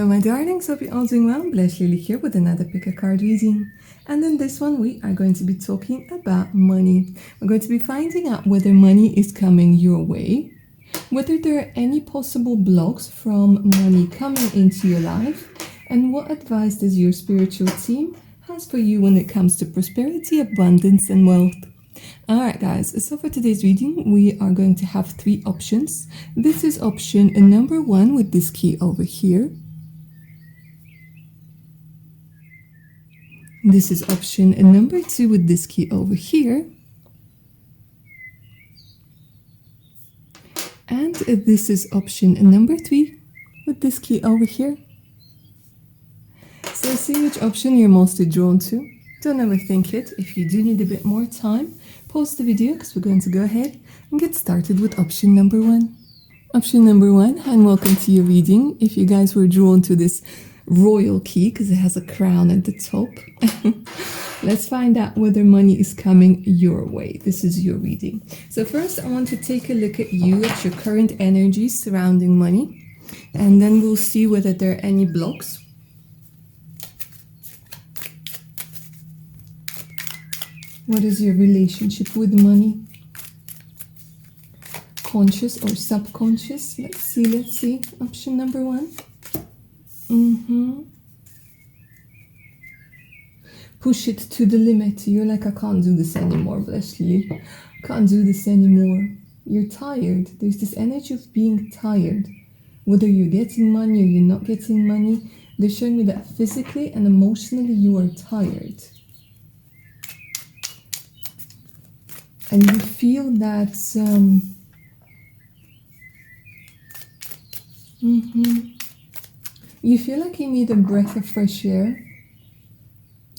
Hello my darlings, hope you're all doing well. Bless Lily here with another pick a card reading. And in this one we are going to be talking about money. We're going to be finding out whether money is coming your way, whether there are any possible blocks from money coming into your life, and what advice does your spiritual team has for you when it comes to prosperity, abundance and wealth. Alright guys, so for today's reading we are going to have three options. This is option number 1 with this key over here. This is option number 2 with this key over here. And this is option number 3 with this key over here. So see which option you're mostly drawn to. Don't overthink it. If you do need a bit more time, pause the video because we're going to go ahead and get started with option number 1. Option number 1, and welcome to your reading. If you guys were drawn to this royal key because it has a crown at the top, let's find out whether money is coming your way. This is your reading. So first I want to take a look at you, at your current energies surrounding money, and then we'll see whether there are any blocks. What is your relationship with money? Conscious or subconscious? Let's see. Option number 1. Push it to the limit. You're like, I can't do this anymore, bless you. Can't do this anymore. You're tired. There's this energy of being tired. Whether you're getting money or you're not getting money, they're showing me that physically and emotionally you are tired. And you feel that you feel like you need a breath of fresh air.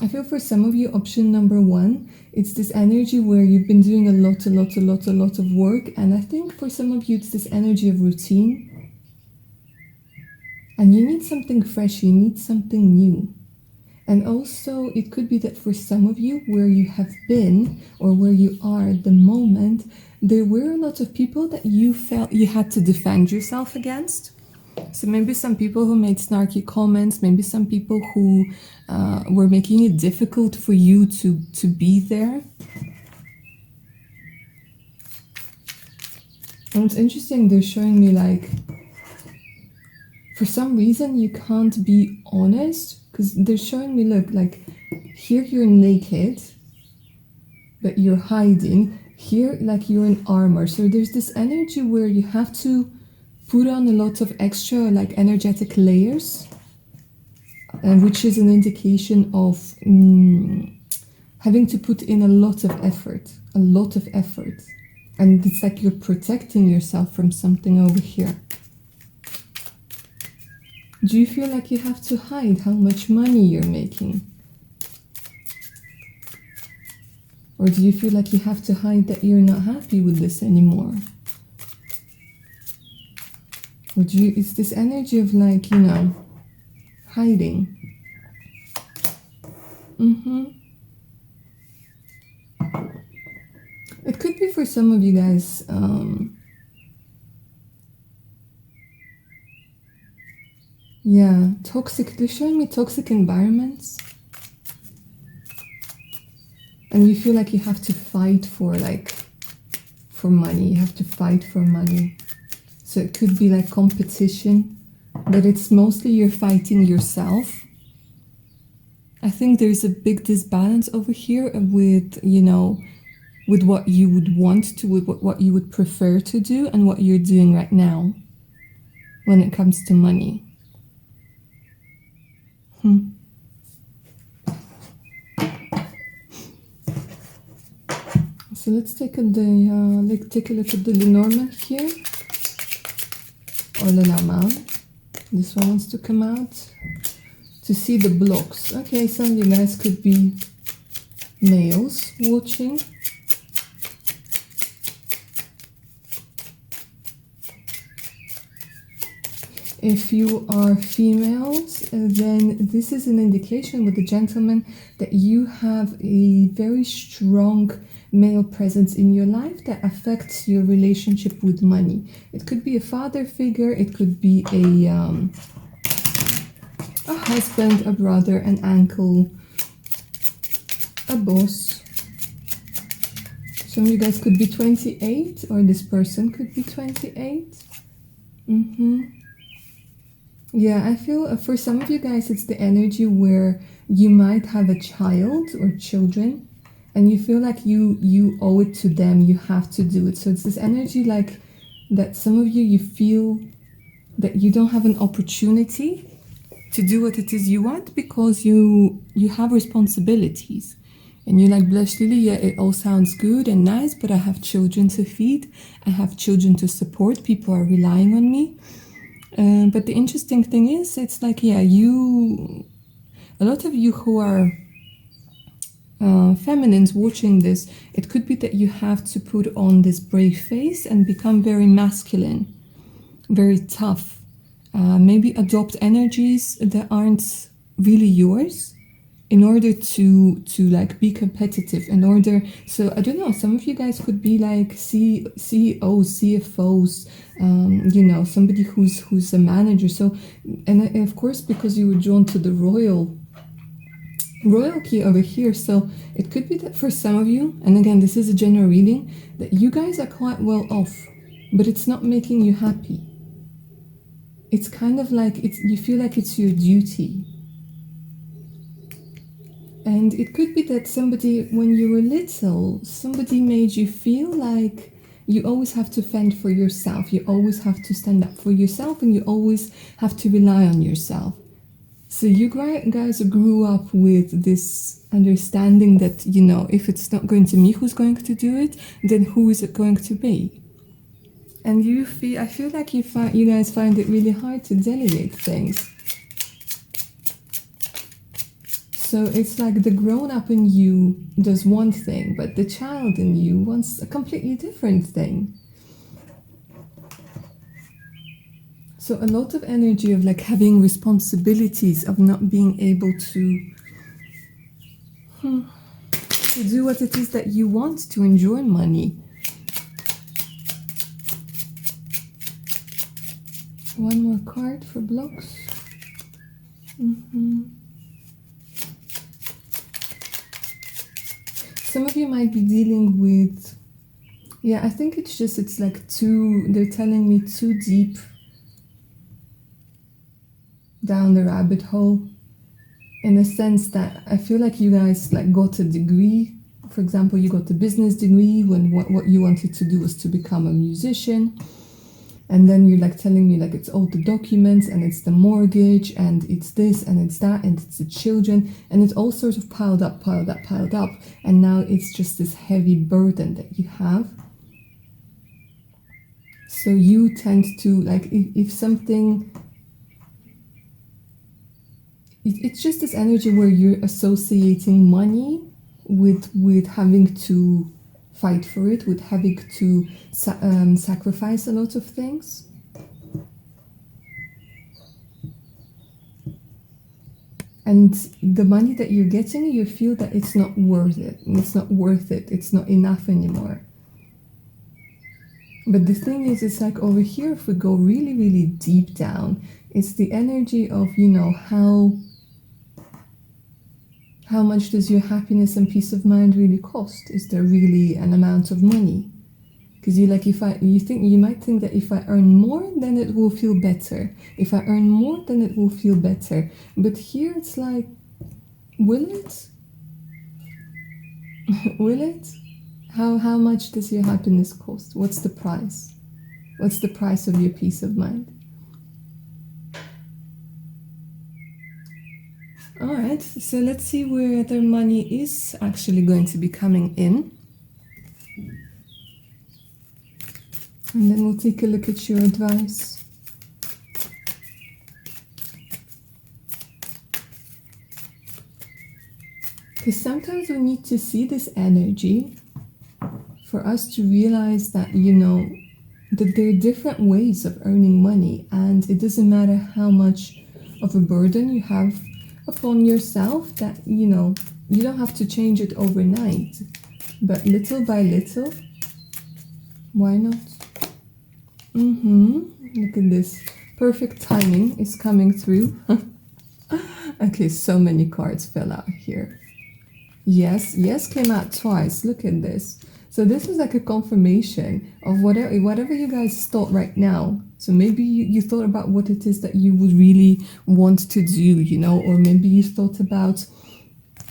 I feel for some of you, option number 1, it's this energy where you've been doing a lot of work. And I think for some of you, it's this energy of routine. And you need something fresh, you need something new. And also, it could be that for some of you, where you have been or where you are at the moment, there were a lot of people that you felt you had to defend yourself against. So maybe some people who made snarky comments, maybe some people who were making it difficult for you to be there. And it's interesting, they're showing me like, for some reason you can't be honest, because they're showing me, look, like here you're naked, but you're hiding. Here, like you're in armor. So there's this energy where you have to put on a lot of extra like energetic layers, which is an indication of having to put in a lot of effort. And it's like you're protecting yourself from something over here. Do you feel like you have to hide how much money you're making? Or do you feel like you have to hide that you're not happy with this anymore? Or it's this energy of like, you know, hiding. It could be for some of you guys, yeah, toxic. They're showing me toxic environments. And you feel like you have to fight for money. You have to fight for money. So it could be like competition, but it's mostly you're fighting yourself. I think there's a big disbalance over here with, you know, with what you would want to, with what you would prefer to do and what you're doing right now when it comes to money. So let's take a look at the Lenormand here, or Lenormand. This one wants to come out to see the blocks. Okay, some of you guys could be males watching. If you are females, then this is an indication with the gentleman that you have a very strong male presence in your life that affects your relationship with money. It could be a father figure, it could be a a husband, a brother, an uncle, a boss. Some of you guys could be 28, or this person could be 28. Yeah, I feel for some of you guys, it's the energy where you might have a child or children, and you feel like you owe it to them, you have to do it. So it's this energy like that some of you feel that you don't have an opportunity to do what it is you want because you have responsibilities. And you're like, Blush Lily, yeah, it all sounds good and nice, but I have children to feed, I have children to support, people are relying on me. But the interesting thing is, it's like, yeah, a lot of you who are feminines watching this, it could be that you have to put on this brave face and become very masculine, very tough. Maybe adopt energies that aren't really yours in order to like be competitive, in order, so I don't know, some of you guys could be like CEOs, CFOs, you know, somebody who's a manager. So, and of course, because you were drawn to the royalty over here, so it could be that for some of you, and again, this is a general reading, that you guys are quite well off, but it's not making you happy. It's kind of like you feel like it's your duty. And it could be that somebody, when you were little, somebody made you feel like you always have to fend for yourself, you always have to stand up for yourself, and you always have to rely on yourself. So you guys grew up with this understanding that, you know, if it's not going to me who's going to do it, then who is it going to be? And I feel like you guys find it really hard to delegate things. So it's like the grown-up in you does one thing, but the child in you wants a completely different thing. So a lot of energy of like having responsibilities, of not being able to do what it is that you want, to enjoy money. One more card for blocks. Some of you might be dealing with, yeah, I think it's like they're telling me too deep down the rabbit hole, in the sense that I feel like you guys like got a degree. For example, you got a business degree when what you wanted to do was to become a musician. And then you're like telling me like it's all the documents and it's the mortgage and it's this and it's that and it's the children, and it's all sort of piled up. And now it's just this heavy burden that you have. So you tend to like, if something, it's just this energy where you're associating money with having to fight for it, with having to sacrifice a lot of things. And the money that you're getting, you feel that it's not worth it. It's not worth it. It's not enough anymore. But the thing is, it's like over here, if we go really, really deep down, it's the energy of, you know, how much does your happiness and peace of mind really cost? Is there really an amount of money? Because you might think that if I earn more, then it will feel better. If I earn more, then it will feel better. But here it's like, will it? Will it? How much does your happiness cost? What's the price? What's the price of your peace of mind? All right, so let's see where their money is actually going to be coming in. And then we'll take a look at your advice. Because sometimes we need to see this energy for us to realize that, you know, that there are different ways of earning money, and it doesn't matter how much of a burden you have upon yourself, that, you know, you don't have to change it overnight, but little by little, why not? Look at this, perfect timing is coming through. Okay, so many cards fell out here. Yes, yes came out twice. Look at this. So this is like a confirmation of whatever you guys thought right now. So maybe you thought about what it is that you would really want to do, you know, or maybe you thought about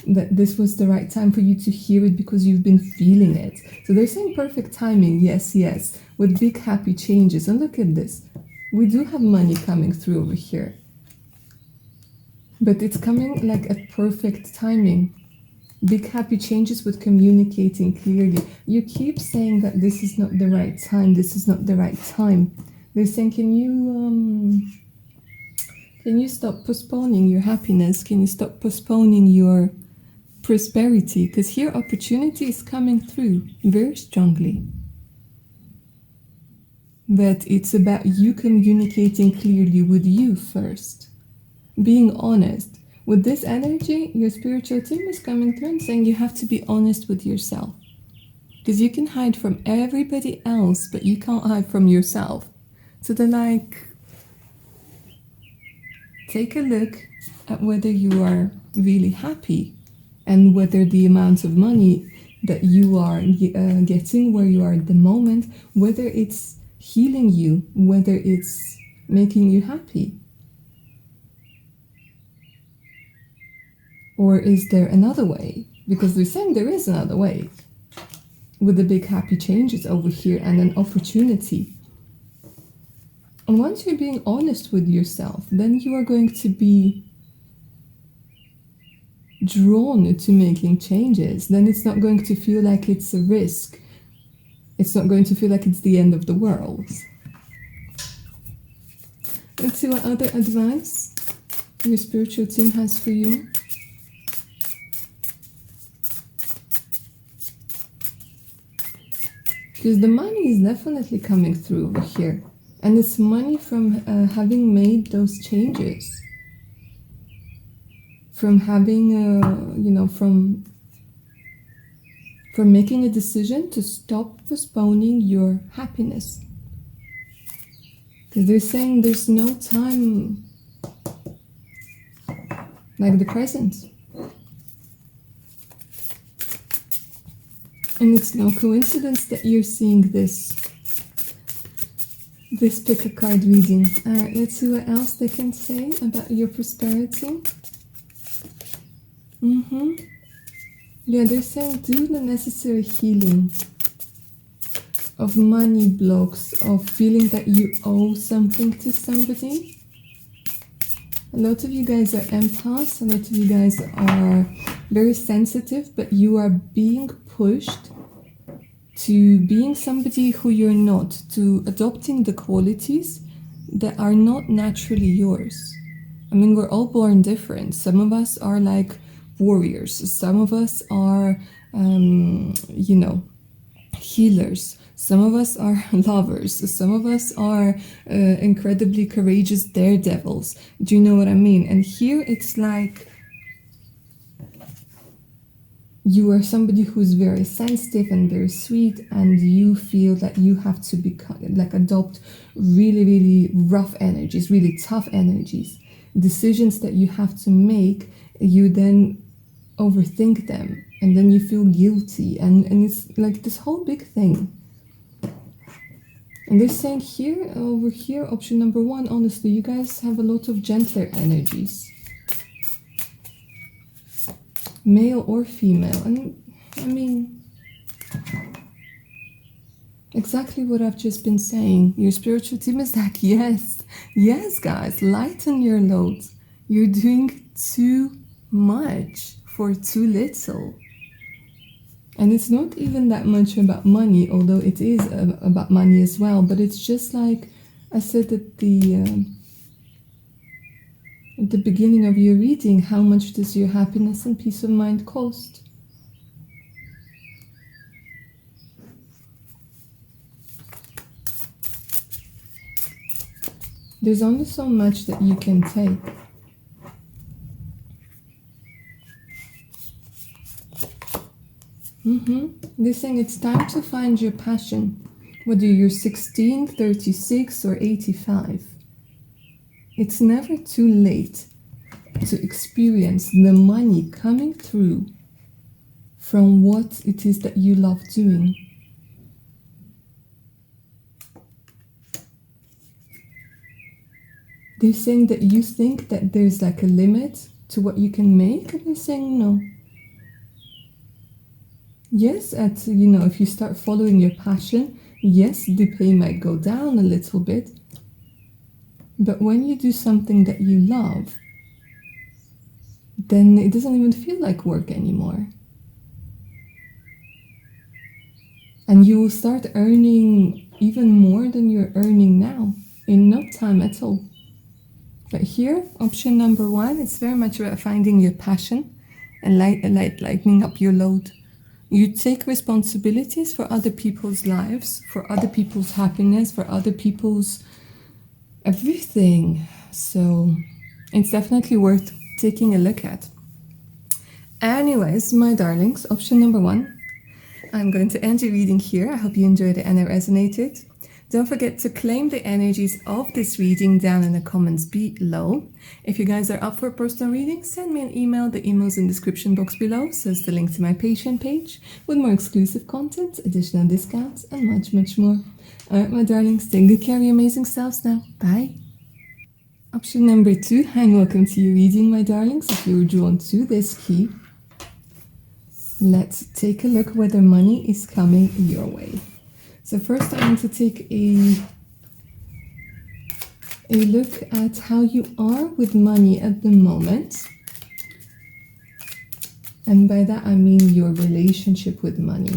that this was the right time for you to hear it because you've been feeling it. So they're saying perfect timing, yes, yes, with big happy changes. And look at this. We do have money coming through over here. But it's coming like at perfect timing. Big happy changes with communicating clearly. You keep saying that this is not the right time, this is not the right time. They're saying, can you stop postponing your happiness? Can you stop postponing your prosperity? Because here opportunity is coming through very strongly. But it's about you communicating clearly with you first. Being honest. With this energy, your spiritual team is coming through and saying you have to be honest with yourself. Because you can hide from everybody else, but you can't hide from yourself. So they're like, take a look at whether you are really happy and whether the amount of money that you are getting where you are at the moment, whether it's healing you, whether it's making you happy. Or is there another way? Because they're saying there is another way. With the big happy changes over here and an opportunity. And once you're being honest with yourself, then you are going to be drawn to making changes. Then it's not going to feel like it's a risk. It's not going to feel like it's the end of the world. Let's see what other advice your spiritual team has for you. Because the money is definitely coming through over here. And it's money from having made those changes. From having, from making a decision to stop postponing your happiness. Because they're saying there's no time like the present. And it's no coincidence that you're seeing this pick a card reading. Alright, let's see what else they can say about your prosperity. Yeah, they're saying do the necessary healing of money blocks, of feeling that you owe something to somebody. A lot of you guys are empaths, a lot of you guys are very sensitive, but you are being pushed to being somebody who you're not, to adopting the qualities that are not naturally yours. I mean, we're all born different. Some of us are like warriors. Some of us are, healers. Some of us are lovers. Some of us are incredibly courageous daredevils. Do you know what I mean? And here it's like you are somebody who's very sensitive and very sweet, and you feel that you have to adopt really, really rough energies, really tough energies. Decisions that you have to make, you then overthink them, and then you feel guilty, and it's like this whole big thing. And they're saying here, over here, option number 1, honestly, you guys have a lot of gentler energies. Male or female. And I mean, exactly what I've just been saying. Your spiritual team is like, yes, guys, lighten your loads. You're doing too much for too little. And it's not even that much about money, although it is about money as well. But it's just like I said at the beginning of your reading, how much does your happiness and peace of mind cost? There's only so much that you can take. They're saying it's time to find your passion, whether you're 16, 36, or 85. It's never too late to experience the money coming through from what it is that you love doing. They're saying that you think that there's like a limit to what you can make, and they're saying no. Yes, if you start following your passion, yes, the pay might go down a little bit. But when you do something that you love, then it doesn't even feel like work anymore. And you will start earning even more than you're earning now in no time at all. But here, option number 1, it's very much about finding your passion and lightening up your load. You take responsibilities for other people's lives, for other people's happiness, for other people's everything. So it's definitely worth taking a look at. Anyways, my darlings, option number 1. I'm going to end your reading here. I hope you enjoyed it and it resonated. Don't forget to claim the energies of this reading down in the comments below. If you guys are up for a personal reading, send me an email. The email's in the description box below, so it's the link to my Patreon page with more exclusive content, additional discounts, and much, much more. Alright, my darlings, take good care of your amazing selves now. Bye. Option number 2, and welcome to your reading, my darlings. If you were drawn to this key, let's take a look whether money is coming your way. So first I want to take a look at how you are with money at the moment. And by that I mean your relationship with money.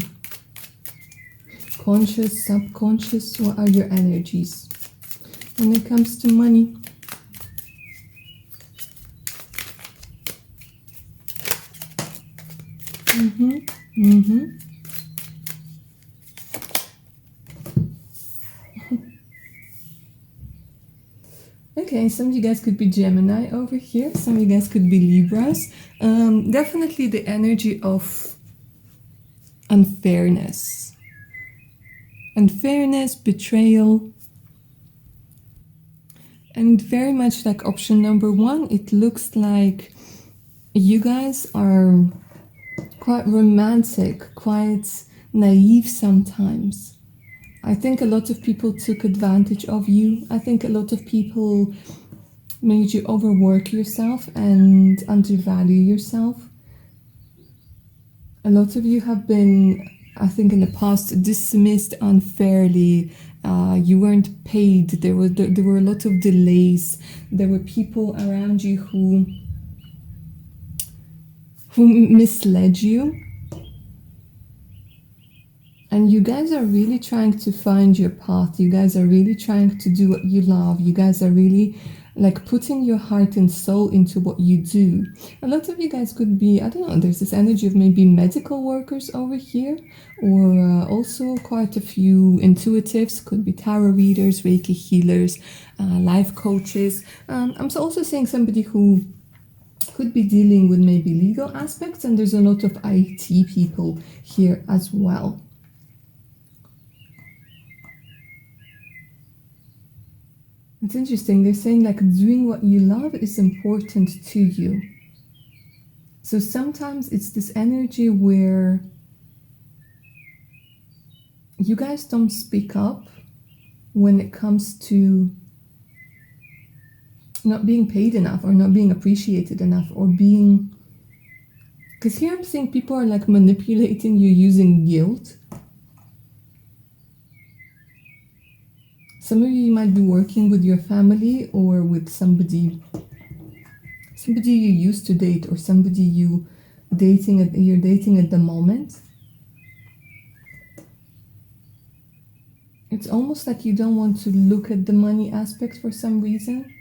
Conscious, subconscious, what are your energies when it comes to money? Okay, some of you guys could be Gemini over here. Some of you guys could be Libras. Definitely the energy of unfairness. Unfairness, betrayal. And very much like option number 1, it looks like you guys are quite romantic, quite naive sometimes. I think a lot of people took advantage of you. I think a lot of people made you overwork yourself and undervalue yourself. A lot of you have been, I think in the past, dismissed unfairly. You weren't paid. There were a lot of delays. There were people around you who misled you. And you guys are really trying to find your path. You guys are really trying to do what you love. You guys are really like putting your heart and soul into what you do. A lot of you guys could be, I don't know, there's this energy of maybe medical workers over here, or also quite a few intuitives, could be tarot readers, Reiki healers, life coaches. I'm also saying somebody who could be dealing with maybe legal aspects, and there's a lot of IT people here as well. It's interesting, they're saying like doing what you love is important to you. So sometimes it's this energy where you guys don't speak up when it comes to not being paid enough or not being appreciated enough or being... Because here I'm seeing people are like manipulating you using guilt. Some of you might be working with your family or with somebody you used to date, or somebody you're dating at the moment. It's almost like you don't want to look at the money aspect for some reason.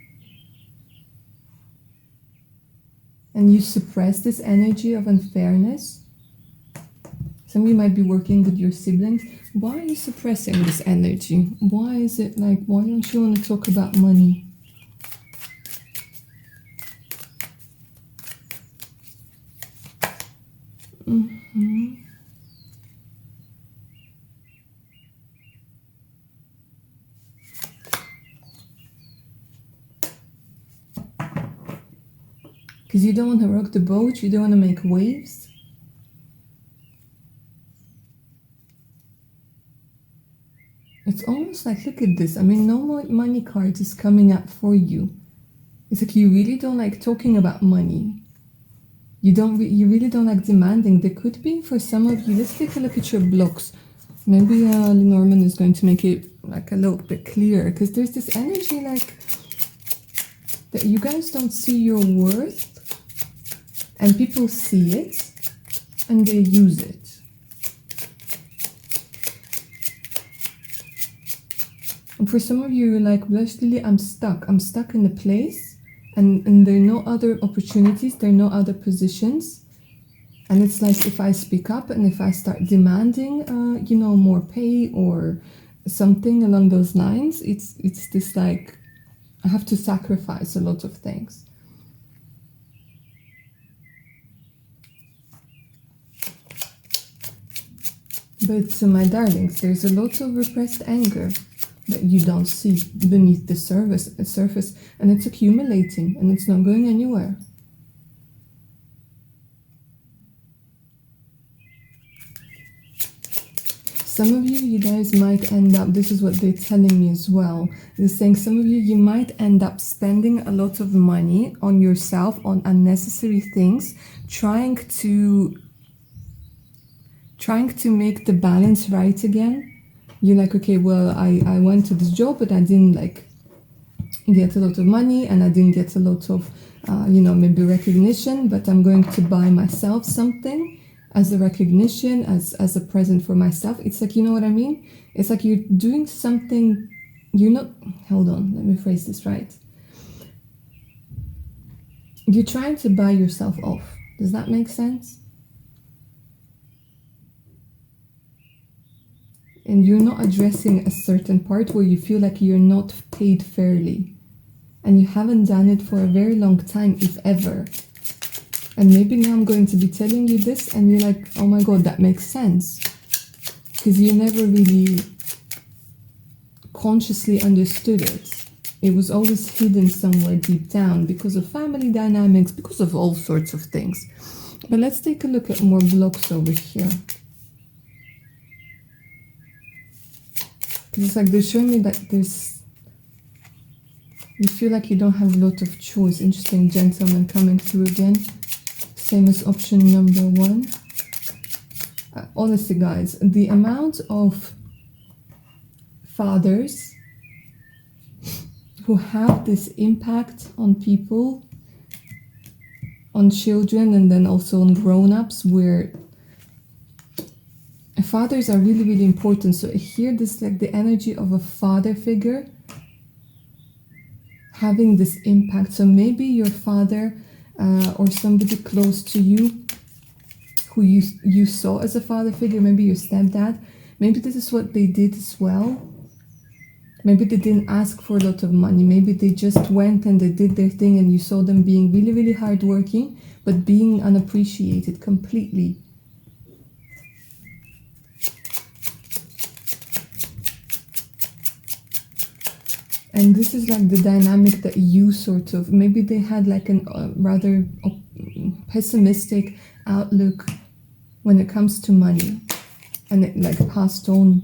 And you suppress this energy of unfairness. Some of you might be working with your siblings. Why are you suppressing this energy? Why is it like, why don't you want to talk about money? Because you don't want to rock the boat, you don't want to make waves. It's almost like, look at this. I mean, no more money card is coming up for you. It's like you really don't like talking about money. You really don't like demanding. There could be for some of you. Let's take a look at your blocks. Maybe Lenormand is going to make it like a little bit clearer, because there's this energy like that you guys don't see your worth, and people see it and they use it. And for some of you, you're like, Blush Lily, I'm stuck in a place, and there are no other opportunities, there are no other positions. And it's like, if I speak up and if I start demanding, you know, more pay or something along those lines, it's this like, I have to sacrifice a lot of things. But my darlings, there's a lot of repressed anger that you don't see beneath the surface, and it's accumulating and it's not going anywhere. Some of you guys might end up, this is what they're telling me as well. They're saying some of you might end up spending a lot of money on yourself, on unnecessary things, trying to make the balance right again. You're like, okay, well, I went to this job, but I didn't like get a lot of money, and I didn't get a lot of, you know, maybe recognition, but I'm going to buy myself something as a recognition, as a present for myself. It's like, you know what I mean? It's like you're doing something, you're not, hold on, let me phrase this right. You're trying to buy yourself off. Does that make sense? And you're not addressing a certain part where you feel like you're not paid fairly. And you haven't done it for a very long time, if ever. And maybe now I'm going to be telling you this and you're like, oh my God, that makes sense. Because you never really consciously understood it. It was always hidden somewhere deep down because of family dynamics, because of all sorts of things. But let's take a look at more blocks over here. Because it's like they're showing me that you feel like you don't have a lot of choice. Interesting, gentleman coming through again. Same as option number 1. Honestly, guys, the amount of fathers who have this impact on people, on children, and then also on grown-ups, where fathers are really, really important. So here, this like the energy of a father figure having this impact. So maybe your father or somebody close to you who you saw as a father figure, maybe your stepdad, maybe this is what they did as well. Maybe they didn't ask for a lot of money. Maybe they just went and they did their thing, and you saw them being really, really hardworking, but being unappreciated completely. And this is like the dynamic that you sort of, maybe they had like a rather pessimistic outlook when it comes to money, and it like passed on.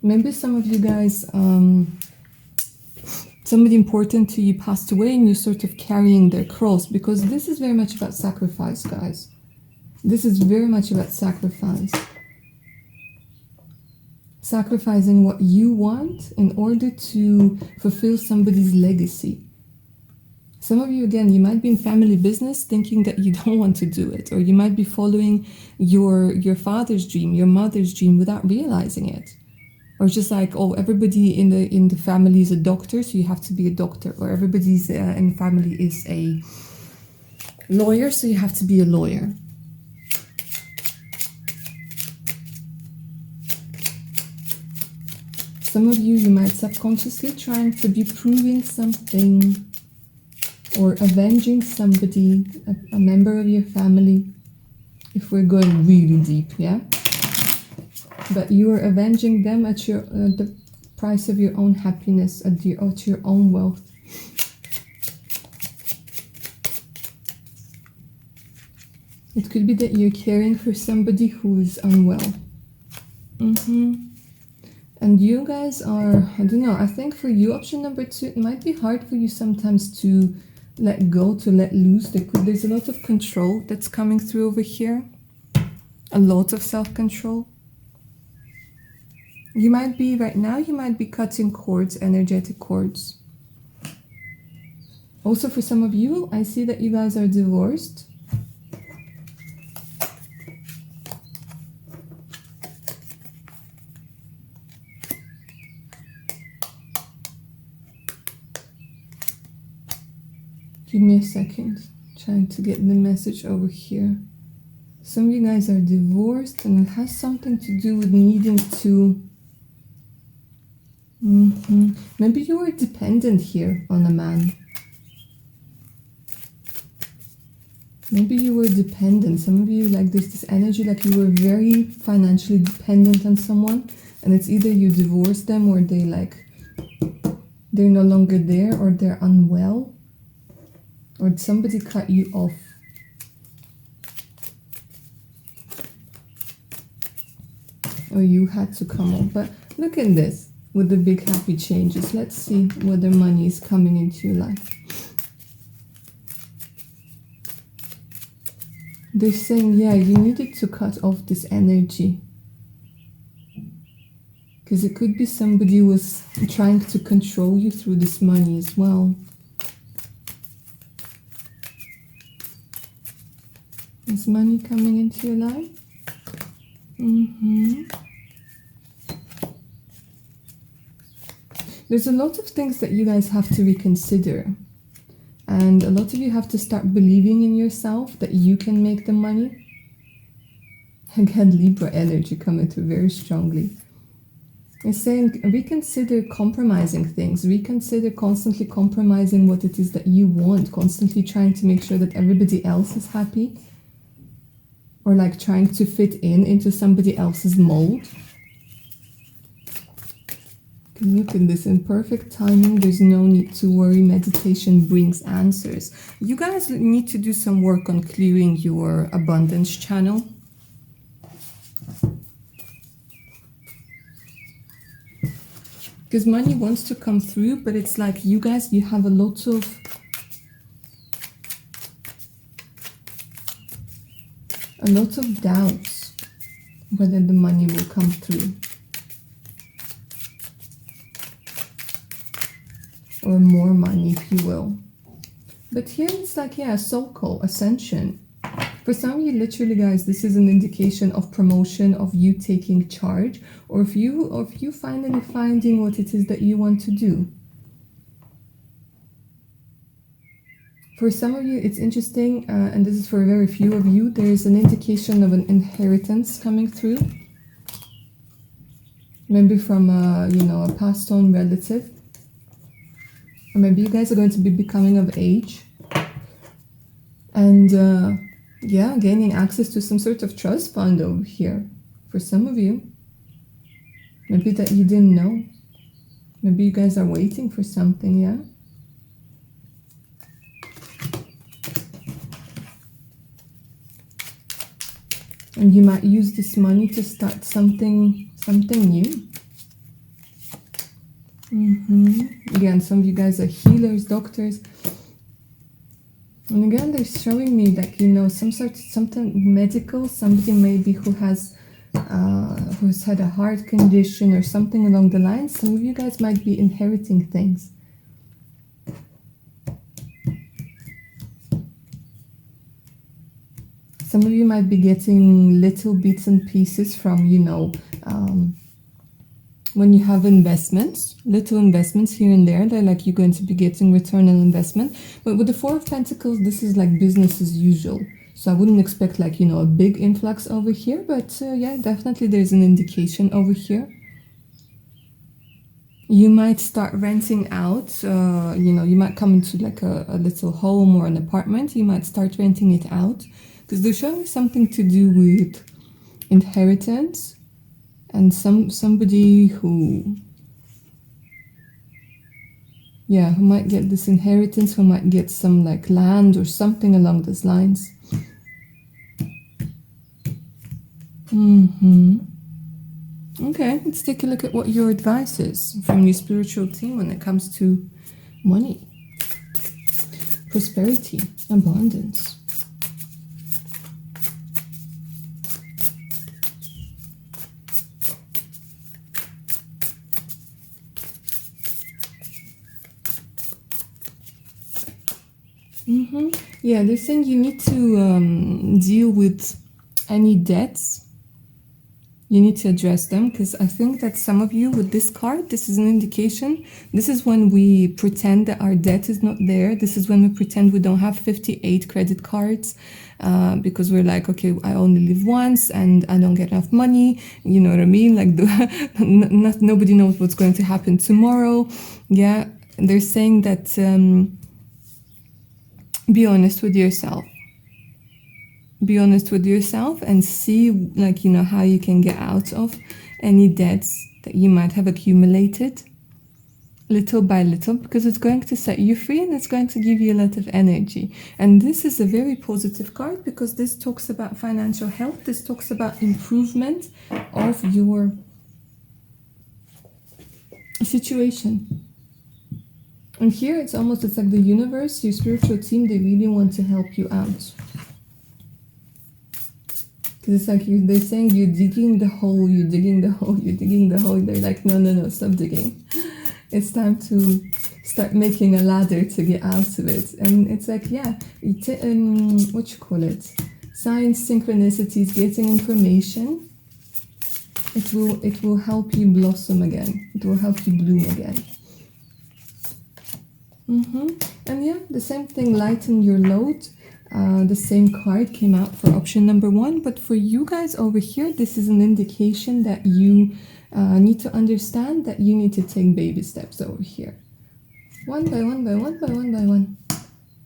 Maybe some of you guys, somebody important to you passed away and you're sort of carrying their cross, because this is very much about sacrifice, guys. This is very much about sacrifice. Sacrificing what you want in order to fulfill somebody's legacy. Some of you, again, you might be in family business thinking that you don't want to do it, or you might be following your father's dream, your mother's dream without realizing it. Or just like, oh, everybody in the family is a doctor, so you have to be a doctor. Or everybody's in the family is a lawyer, so you have to be a lawyer. Some of you might subconsciously trying to be proving something or avenging somebody, a member of your family, if we're going really deep, yeah? But you are avenging them at the price of your own happiness, at your own wealth. It could be that you're caring for somebody who is unwell. And you guys are, I don't know, I think for you, option number 2, it might be hard for you sometimes to let go, to let loose. There's a lot of control that's coming through over here. A lot of self-control. You might be, right now, you might be cutting cords, energetic cords. Also for some of you, I see that you guys are divorced. Give me a second, trying to get the message over here. Some of you guys are divorced and it has something to do with needing to... Maybe you were dependent here on a man. Maybe you were dependent. Some of you, like, there's this energy like you were very financially dependent on someone, and it's either you divorced them or they're no longer there, or they're unwell, or somebody cut you off. Or you had to come off. But look at this with the big happy changes. Let's see whether money is coming into your life. They're saying, yeah, you needed to cut off this energy. Because it could be somebody was trying to control you through this money as well. Is money coming into your life? There's a lot of things that you guys have to reconsider. And a lot of you have to start believing in yourself that you can make the money. Again, Libra energy coming through very strongly. It's saying reconsider compromising things. Reconsider constantly compromising what it is that you want. Constantly trying to make sure that everybody else is happy. Or like trying to fit into somebody else's mold. Look at this, in perfect timing, there's no need to worry. Meditation brings answers. You guys need to do some work on clearing your abundance channel. Because money wants to come through, but it's like you guys, you have a lot of doubts whether the money will come through. Or more money, if you will. But here it's like, yeah, soul call, ascension. For some of you, literally, guys, this is an indication of promotion, of you taking charge, or if you finally finding what it is that you want to do. For some of you, it's interesting, and this is for very few of you, there is an indication of an inheritance coming through. Maybe from a passed on relative. Or maybe you guys are going to be becoming of age. And yeah, gaining access to some sort of trust fund over here. For some of you. Maybe that you didn't know. Maybe you guys are waiting for something, yeah? And you might use this money to start something new. Again, some of you guys are healers, doctors. And again, they're showing me like, something medical, somebody maybe who's had a heart condition or something along the lines. Some of you guys might be inheriting things. Some of you might be getting little bits and pieces from, when you have investments, little investments here and there, they're like you're going to be getting return on investment. But with the Four of Pentacles, this is like business as usual. So I wouldn't expect like, a big influx over here. But yeah, definitely there's an indication over here. You might start renting out, you might come into like a little home or an apartment. You might start renting it out. Because they're showing something to do with inheritance. And somebody who might get this inheritance, who might get some like land or something along those lines. Okay, let's take a look at what your advice is from your spiritual team when it comes to money, prosperity, abundance. Yeah, they're saying you need to deal with any debts. You need to address them, because I think that some of you with this card, this is an indication. This is when we pretend that our debt is not there. This is when we pretend we don't have 58 credit cards because we're like, okay, I only live once and I don't get enough money. You know what I mean? Like nobody knows what's going to happen tomorrow. Yeah, they're saying that be honest with yourself. Be honest with yourself and see, like, you know, how you can get out of any debts that you might have accumulated little by little, because it's going to set you free and it's going to give you a lot of energy. And this is a very positive card because this talks about financial health. This talks about improvement of your situation. And here it's like the universe, your spiritual team, they really want to help you out. Because it's like they're saying you're digging the hole, you're digging the hole, you're digging the hole. They're like, no, stop digging. It's time to start making a ladder to get out of it. And it's like, yeah, what you call it? Signs, synchronicities, getting information. It will help you blossom again. It will help you bloom again. And yeah, the same thing, lighten your load. The same card came out for option number 1, but for you guys over here, this is an indication that you need to understand that you need to take baby steps over here. One by one.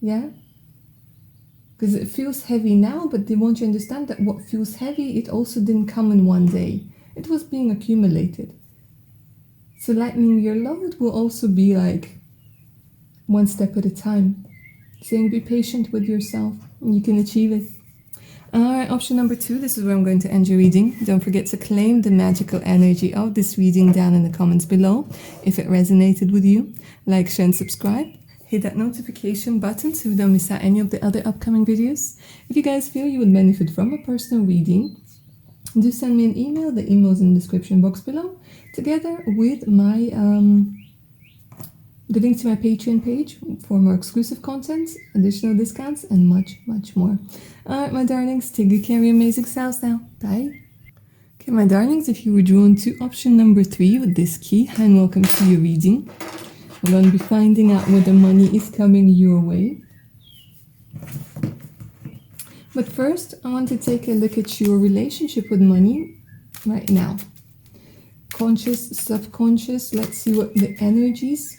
Yeah? Because it feels heavy now, but they want you to understand that what feels heavy, it also didn't come in one day. It was being accumulated. So lightening your load will also be like one step at a time. Saying be patient with yourself. You can achieve it. Alright, option number 2. This is where I'm going to end your reading. Don't forget to claim the magical energy of this reading down in the comments below. If it resonated with you, like, share and subscribe. Hit that notification button so you don't miss out any of the other upcoming videos. If you guys feel you would benefit from a personal reading, do send me an email. The email is in the description box below, together with my the link to my Patreon page for more exclusive content, additional discounts, and much, much more. Alright, my darlings, take good care of your amazing selves now. Bye. Okay, my darlings, if you were drawn to option number 3 with this key, hi and welcome to your reading. We're going to be finding out whether money is coming your way. But first, I want to take a look at your relationship with money right now. Conscious, subconscious, let's see what the energies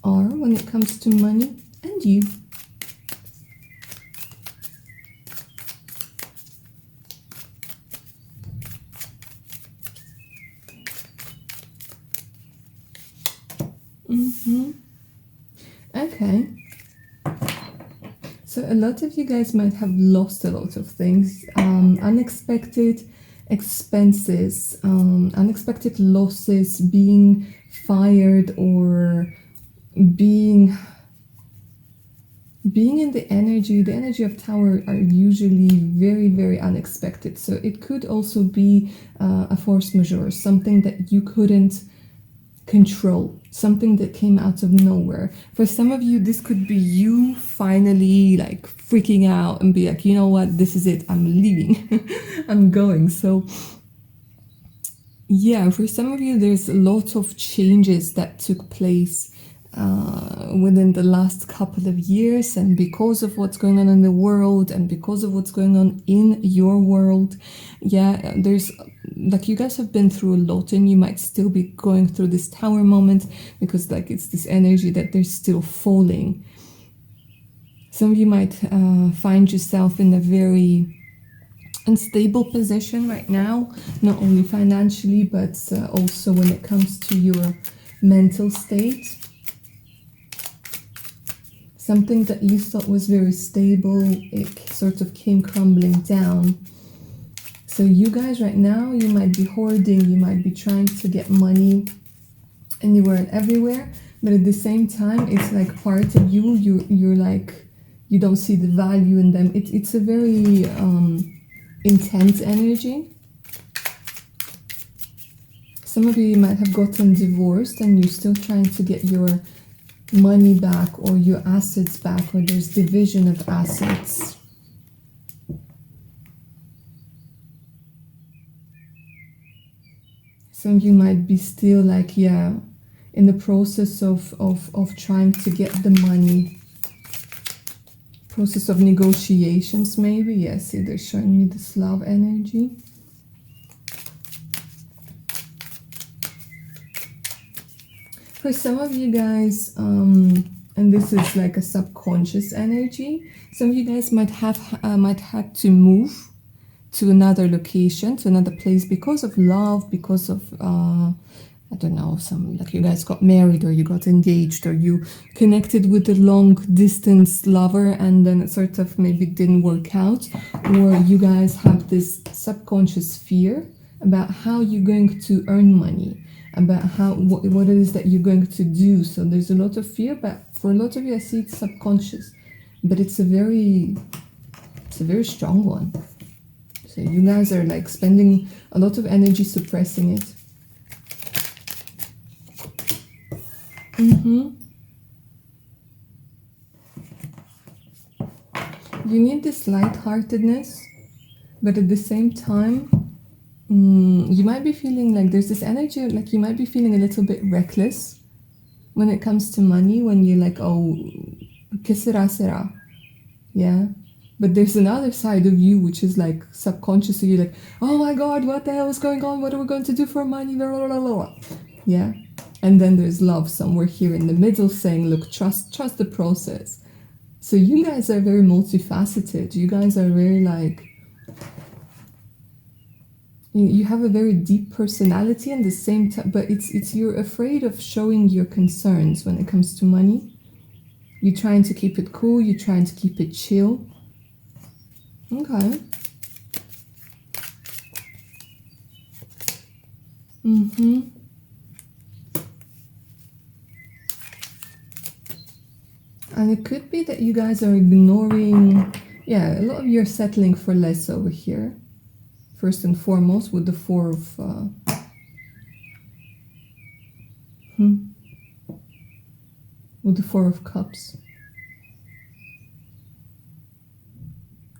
are when it comes to money and you. Okay. So a lot of you guys might have lost a lot of things. Unexpected expenses, unexpected losses, being fired, or being in the energy of Tower are usually very, very unexpected. So it could also be a force majeure, something that you couldn't control, something that came out of nowhere. For some of you, this could be you finally like freaking out and be like, you know what, this is it, I'm leaving. I'm going. So yeah, for some of you, there's a lot of changes that took place within the last couple of years, and because of what's going on in the world and because of what's going on in your world, yeah, there's like you guys have been through a lot, and you might still be going through this Tower moment because like it's this energy that they're still falling. Some of you might find yourself in a very unstable position right now, not only financially but also when it comes to your mental state. Something that you thought was very stable, it sort of came crumbling down. So you guys right now, you might be hoarding, you might be trying to get money anywhere and everywhere, but at the same time, it's like part of you, you're like, you don't see the value in them. It's a very intense energy. Some of you might have gotten divorced and you're still trying to get your money back or your assets back, or there's division of assets. Some of you might be still like, yeah, in the process of trying to get the money. Process of negotiations maybe. Yes, see, they're showing me this love energy. For some of you guys, and this is like a subconscious energy, some of you guys might have to move to another location, to another place, because of love, because of I don't know, some, like you guys got married or you got engaged or you connected with a long distance lover and then it sort of maybe didn't work out, or you guys have this subconscious fear about how you're going to earn money, about what it is that you're going to do. So there's a lot of fear, but for a lot of you I see it's subconscious, but it's a very strong one. So you guys are like spending a lot of energy suppressing it. You need this lightheartedness, but at the same time, you might be feeling like there's this energy, like you might be feeling a little bit reckless when it comes to money, when you're like, oh, que sera, sera. Yeah. But there's another side of you which is like subconsciously, you're like, oh my God, what the hell is going on? What are we going to do for money? Blah, blah, blah, blah. Yeah. And then there's love somewhere here in the middle saying, look, trust the process. So you guys are very multifaceted. You guys are very like, you have a very deep personality and the same time, but it's you're afraid of showing your concerns when it comes to money. You're trying to keep it cool. You're trying to keep it chill. Okay. And it could be that you guys are ignoring, yeah, a lot of you are settling for less over here. First and foremost with the Four of with the Four of Cups.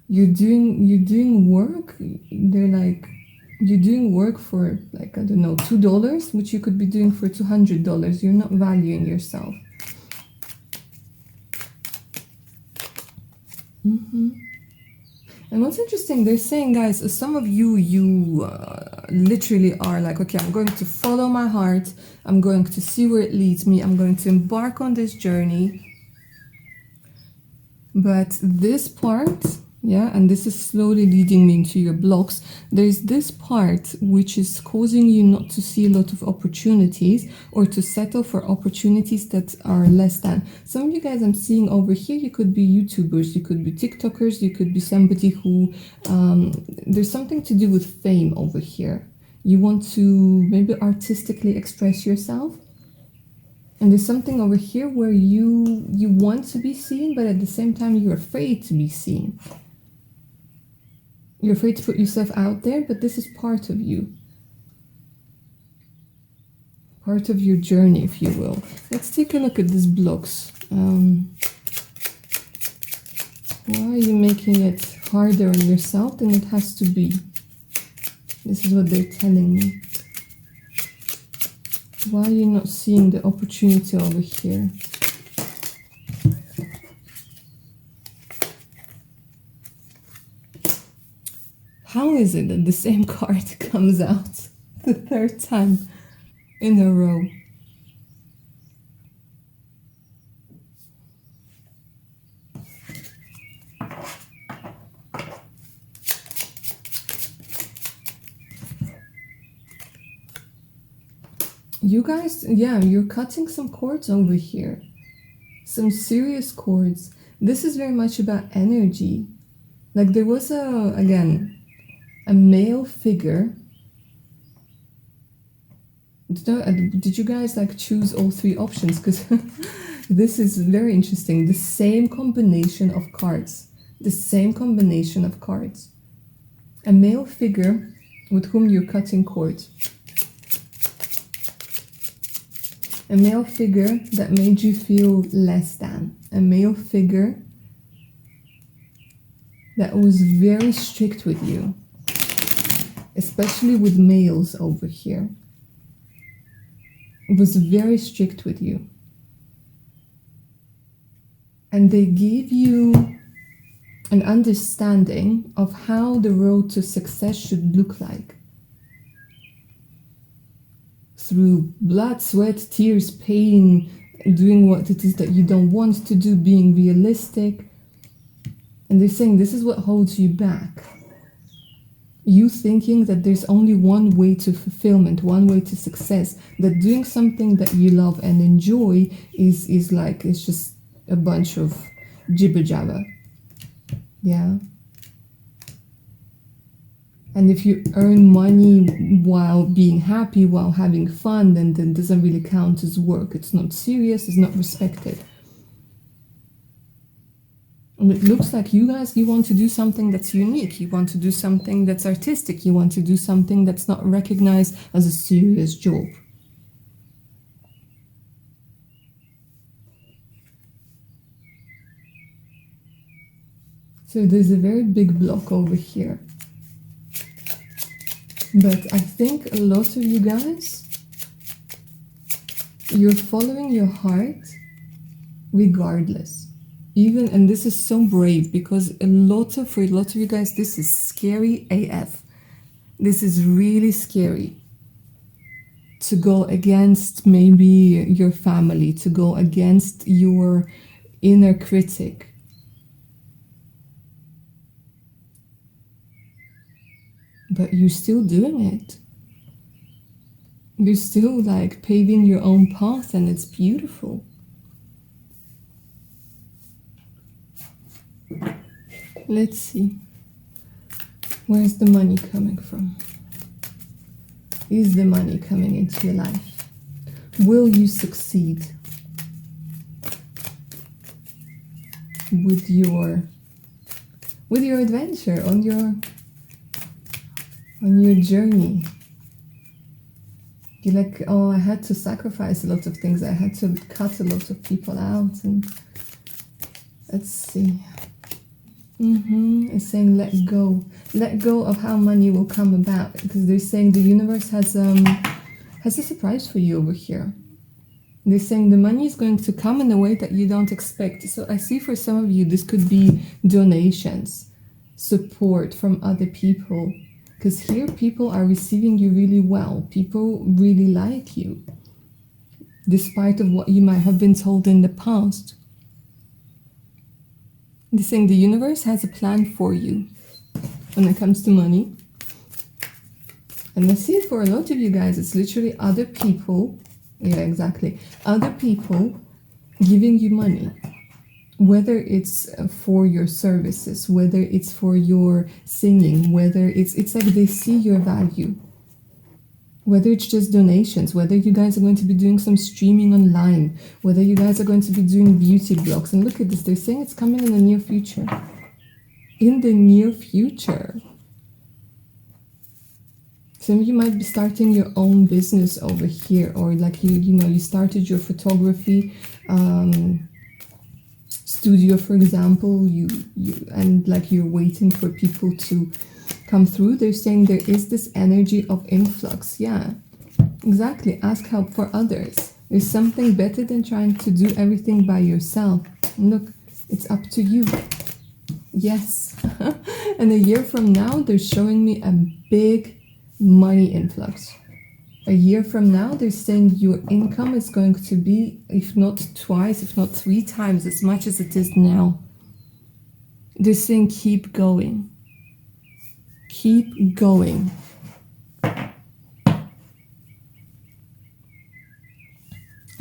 You're doing work. They're like, you're doing work for like, I don't know, $2, which you could be doing for $200. You're not valuing yourself. And what's interesting, they're saying, guys, some of you literally are like, okay, I'm going to follow my heart. I'm going to see where it leads me. I'm going to embark on this journey. But this part, yeah, and this is slowly leading me into your blocks. There's this part which is causing you not to see a lot of opportunities or to settle for opportunities that are less than. Some of you guys I'm seeing over here, you could be YouTubers, you could be TikTokers, you could be somebody who, there's something to do with fame over here. You want to maybe artistically express yourself. And there's something over here where you want to be seen, but at the same time you're afraid to be seen. You're afraid to put yourself out there, but this is part of you. Part of your journey, if you will. Let's take a look at these blocks. Why are you making it harder on yourself than it has to be? This is what they're telling me. Why are you not seeing the opportunity over here? How is it that the same card comes out the third time in a row? You guys, yeah, you're cutting some cords over here. Some serious cords. This is very much about energy. Like there was again, a male figure. Did you guys like choose all three options? Because this is very interesting. The same combination of cards. The same combination of cards. A male figure with whom you're cutting cords. A male figure that made you feel less than. A male figure that was very strict with you. Especially with males over here. It was very strict with you. And they gave you an understanding of how the road to success should look like. Through blood, sweat, tears, pain, doing what it is that you don't want to do, being realistic. And they're saying this is what holds you back. You thinking that there's only one way to fulfillment, one way to success, that doing something that you love and enjoy is like, it's just a bunch of jibber jabber. Yeah. And if you earn money while being happy, while having fun, then it doesn't really count as work. It's not serious, it's not respected. And it looks like you guys, you want to do something that's unique. You want to do something that's artistic. You want to do something that's not recognized as a serious job. So there's a very big block over here. But I think a lot of you guys, you're following your heart regardless. Even, and this is so brave, because for a lot of you guys, this is scary AF. This is really scary. To go against maybe your family, to go against your inner critic. But you're still doing it. You're still like paving your own path, and it's beautiful. Let's see. Where's the money coming from? Is the money coming into your life? Will you succeed with your adventure, on your journey? You're like, oh, I had to sacrifice a lot of things. I had to cut a lot of people out. And let's see. It's saying let go. Let go of how money will come about, because they're saying the universe has a surprise for you over here. They're saying the money is going to come in a way that you don't expect. So I see for some of you this could be donations, support from other people, because here people are receiving you really well. People really like you, despite of what you might have been told in the past. They're saying the universe has a plan for you when it comes to money. And I see it for a lot of you guys, it's literally other people, yeah, exactly, other people giving you money. Whether it's for your services, whether it's for your singing, whether it's like they see your value. Whether it's just donations, whether you guys are going to be doing some streaming online, whether you guys are going to be doing beauty blogs. And look at this, they're saying it's coming in the near future. In the near future. Some of you might be starting your own business over here, or like you started your photography studio, for example, and like you're waiting for people to come through. They're saying there is this energy of influx. Yeah, exactly. Ask help for others. There's something better than trying to do everything by yourself. And look, it's up to you. Yes. And a year from now, they're showing me a big money influx. A year from now, they're saying your income is going to be, if not twice, if not 3 times as much as it is now. They're saying keep going. Keep going.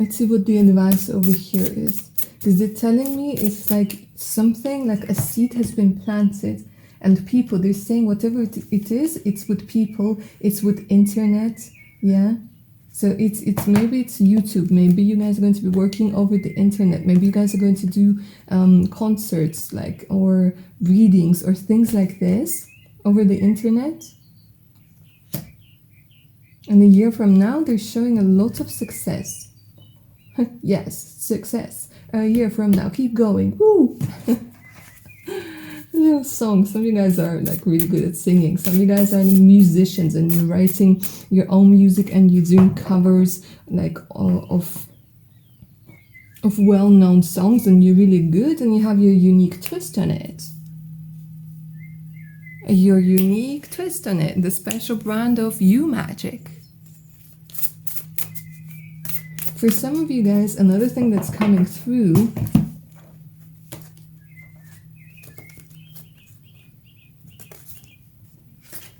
Let's see what the advice over here is. Because they're telling me it's like something like a seed has been planted And people, they're saying whatever it is, it's with people, it's with internet, yeah. So it's maybe it's YouTube, maybe you guys are going to be working over the internet, maybe you guys are going to do concerts like or readings or things like this over the internet. And a year from now, they're showing a lot of success. Yes, success. A year from now, keep going. Woo! Little song. Some of you guys are like really good at singing. Some of you guys are musicians and you're writing your own music and you're doing covers like of well-known songs, and you're really good and you have your unique twist on it. Your unique twist on it, the special brand of you magic. For some of you guys, another thing that's coming through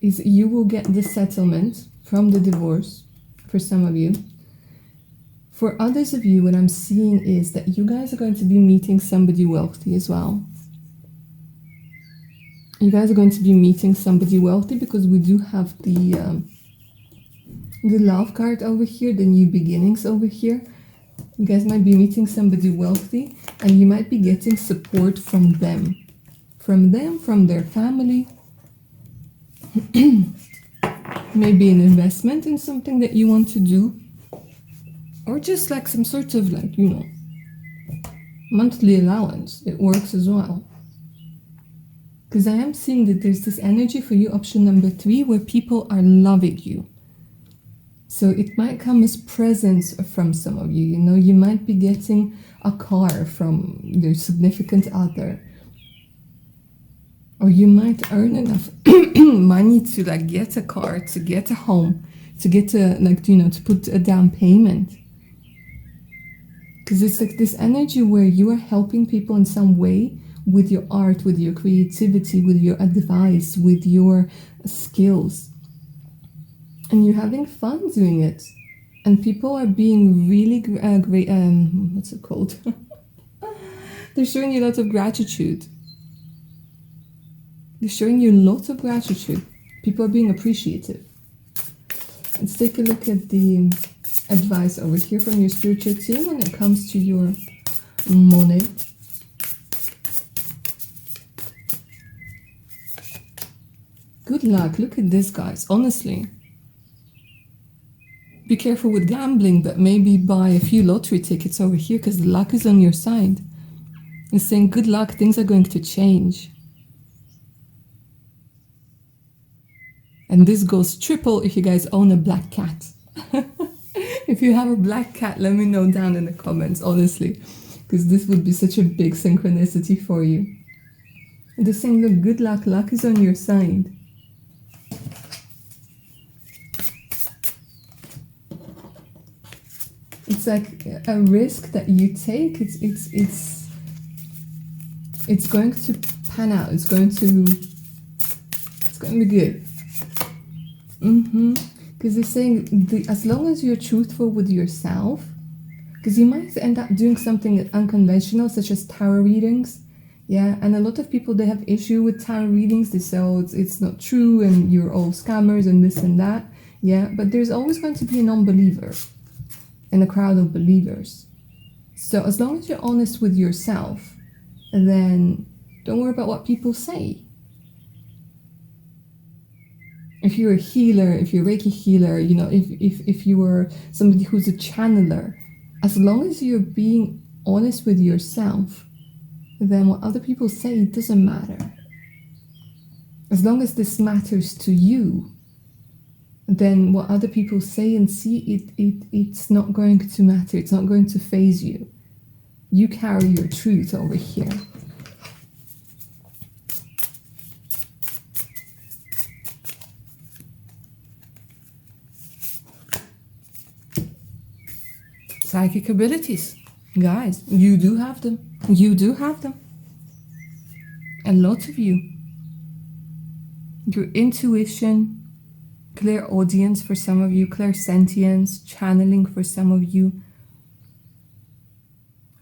is you will get the settlement from the divorce, for some of you. For others of you, what I'm seeing is that you guys are going to be meeting somebody wealthy as well. You guys are going to be meeting somebody wealthy because we do have the love card over here, the new beginnings over here. You guys might be meeting somebody wealthy and you might be getting support from them. From their family. Maybe an investment in something that you want to do. Or just like some sort of like, you know, monthly allowance. It works as well. Because I am seeing that there's this energy for you, option number 3, where people are loving you. So it might come as presents from some of you, you know, you might be getting a car from your significant other. Or you might earn enough money to like get a car, to get a home, to get a, like, you know, to put a down payment. Because it's like this energy where you are helping people in some way with your art, with your creativity, with your advice, with your skills. And you're having fun doing it. And people are being really great, what's it called? They're showing you a lot of gratitude. They're showing you lots of gratitude. People are being appreciative. Let's take a look at the advice over here from your spiritual team when it comes to your money. Good luck. Look at this, guys. Honestly. Be careful with gambling, but maybe buy a few lottery tickets over here because the luck is on your side. It's saying good luck, things are going to change. And this goes triple if you guys own a black cat. If you have a black cat, let me know down in the comments, honestly. Because this would be such a big synchronicity for you. And they're saying, look, good luck, luck is on your side. It's like a risk that you take. It's going to pan out. It's going to be good. Because they're saying as long as you're truthful with yourself, because you might end up doing something unconventional, such as tarot readings. Yeah, and a lot of people, they have issue with tarot readings. They say, oh, it's not true and you're all scammers and this and that. Yeah, but there's always going to be a non-believer in a crowd of believers. So as long as you're honest with yourself, then don't worry about what people say. If you're a healer, if you're a Reiki healer, you know, if you are somebody who's a channeler, as long as you're being honest with yourself, then what other people say, it doesn't matter. As long as this matters to you, then what other people say and see, it's not going to matter. It's not going to faze you. You carry your truth over here. Psychic abilities. Guys, you do have them. You do have them. A lot of you. Your intuition, clairaudience for some of you, clairsentience, channeling for some of you,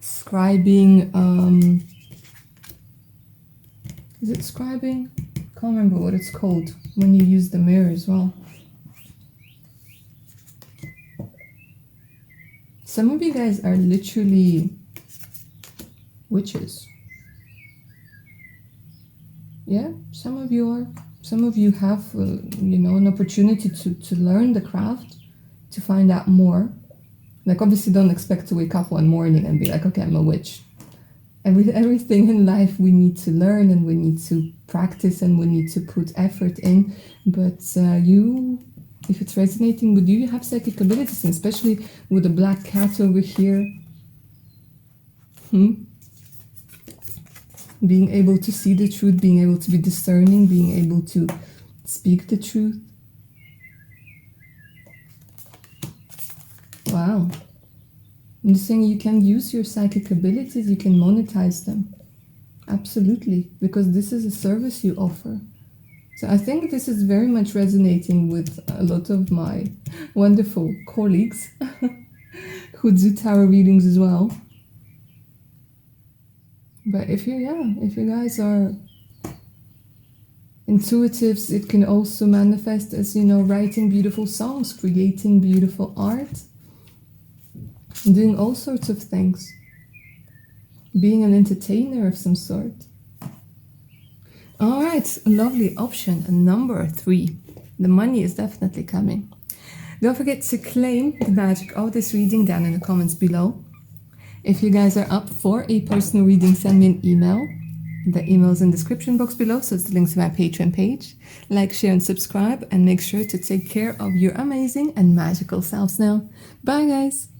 scribing, is it scribing? can't remember what it's called when you use the mirror as well. Some of you guys are literally witches. Yeah, some of you are. Some of you have, you know, an opportunity to learn the craft, to find out more. Like, obviously, don't expect to wake up one morning and be like, okay, I'm a witch. Everything in life we need to learn, and we need to practice, and we need to put effort in. But if it's resonating with you, you have psychic abilities, and especially with the black cat over here. Being able to see the truth, being able to be discerning, being able to speak the truth. Wow. I'm just saying you can use your psychic abilities, you can monetize them. Absolutely, because this is a service you offer. So I think this is very much resonating with a lot of my wonderful colleagues who do tarot readings as well. But if you guys are intuitives, it can also manifest as, you know, writing beautiful songs, creating beautiful art, doing all sorts of things, being an entertainer of some sort. All right, lovely option number 3. The money is definitely coming. Don't forget to claim the magic of this reading down in the comments below. If you guys are up for a personal reading, send me an email. The email is in the description box below, so it's the link to my Patreon page. Like, share, and subscribe, and make sure to take care of your amazing and magical selves now. Bye, guys!